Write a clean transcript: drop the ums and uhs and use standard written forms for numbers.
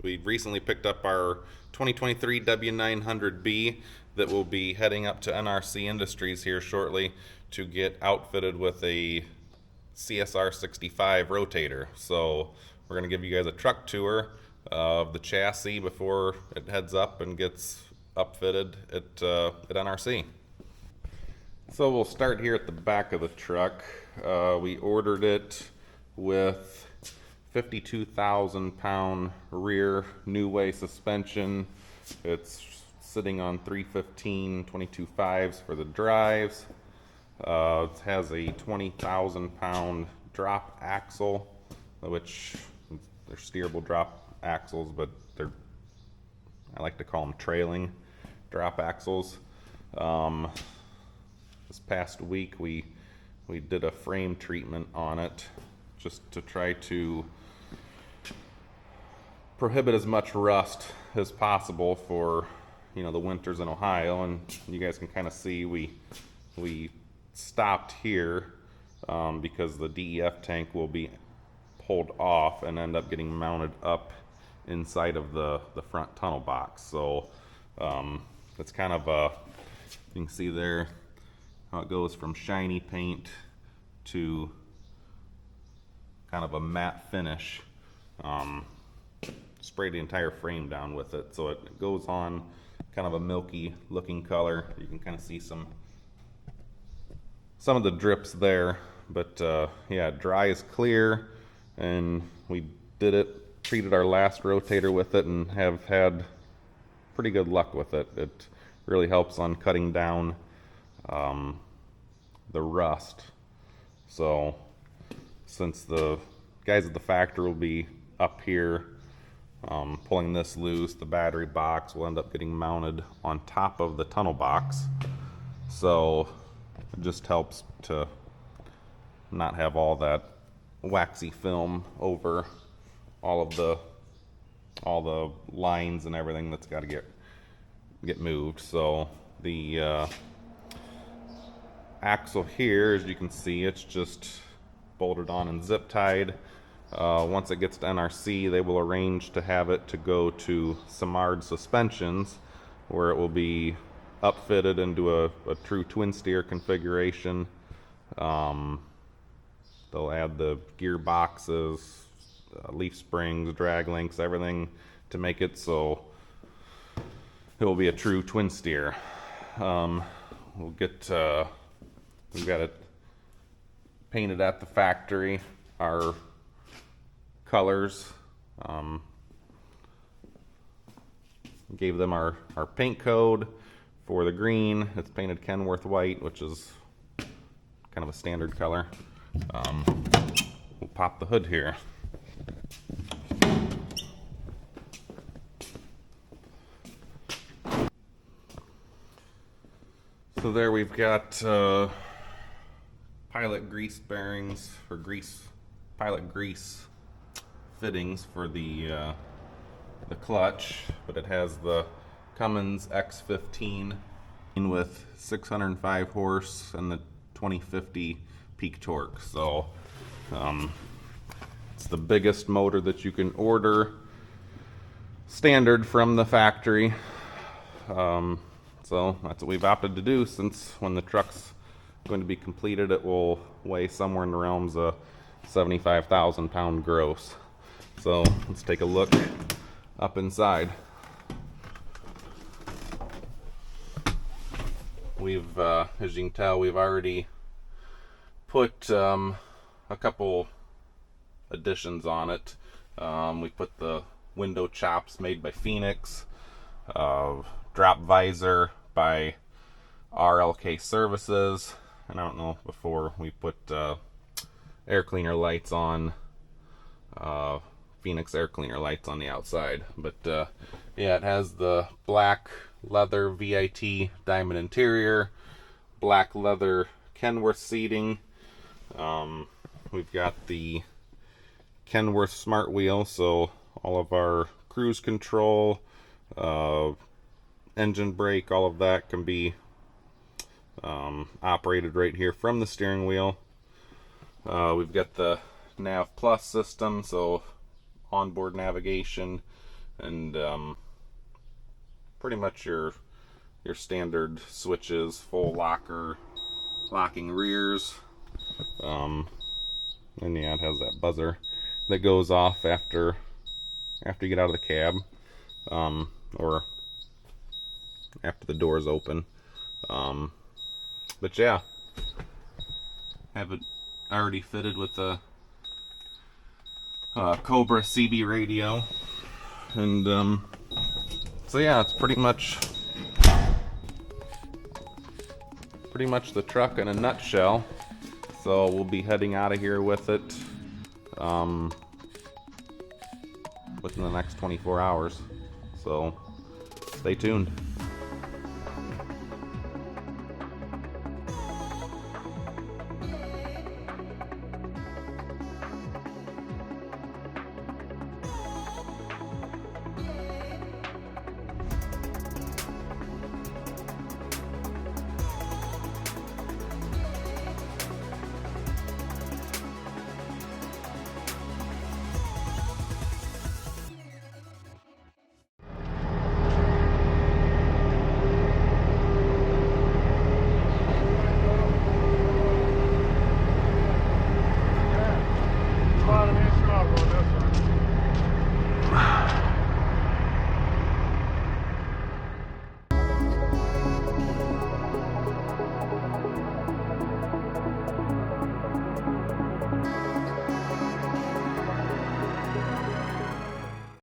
We recently picked up our 2023 W900B that will be heading up to NRC Industries here shortly to get outfitted with a CSR 65 rotator. So we're going to give you guys a truck tour of the chassis before it heads up and gets upfitted at NRC. So we'll start here at the back of the truck. We ordered it with 52,000 pound rear new way suspension. It's sitting on 315 22.5s for the drives. It has a 20,000 pound drop axle, which they're steerable drop axles, but I like to call them trailing drop axles. This past week we did a frame treatment on it just to try to prohibit as much rust as possible for the winters in Ohio. And you guys can kind of see we stopped here because the DEF tank will be pulled off and end up getting mounted up inside of the front tunnel box. So it's kind of you can see there how it goes from shiny paint to kind of a matte finish. Sprayed the entire frame down with it, so it goes on kind of a milky looking color. You can kind of see some of the drips there, but yeah, dry as clear. And we treated our last rotator with it and have had pretty good luck with it. It really helps on cutting down the rust. So since the guys at the factory will be up here pulling this loose, the battery box will end up getting mounted on top of the tunnel box. So it just helps to not have all that waxy film over all the lines and everything that's got to get moved. So the axle here, as you can see, it's just bolted on and zip tied. Once it gets to NRC, they will arrange to have it to go to Simard Suspensions, where it will be upfitted into a true twin steer configuration. They'll add the gear boxes, leaf springs, drag links, everything to make it so it will be a true twin steer. We've got it painted at the factory. Our colors, gave them our paint code. For the green, it's painted Kenworth white, which is kind of a standard color. We'll pop the hood here. So there we've got pilot grease bearings, or pilot grease fittings for the clutch, but it has the Cummins X15 with 605 horse and the 2050 peak torque. So it's the biggest motor that you can order standard from the factory. So that's what we've opted to do, since when the truck's going to be completed, it will weigh somewhere in the realms of 75,000 pound gross. So let's take a look up inside. We've, as you can tell, we've already put a couple additions on it. We put the window chops made by Phoenix, drop visor by RLK Services, and I don't know, before we put air cleaner lights on, Phoenix air cleaner lights on the outside. But yeah, it has the black leather VIT diamond interior, black leather Kenworth seating. We've got the Kenworth smart wheel, so all of our cruise control, engine brake, all of that can be operated right here from the steering wheel. We've got the Nav Plus system, so onboard navigation, and pretty much your standard switches, full locker, locking rears, and yeah, it has that buzzer that goes off after you get out of the cab, or after the doors open. But yeah, have it already fitted with the Cobra CB radio, and so yeah, it's pretty much the truck in a nutshell. So we'll be heading out of here with it within the next 24 hours. So stay tuned.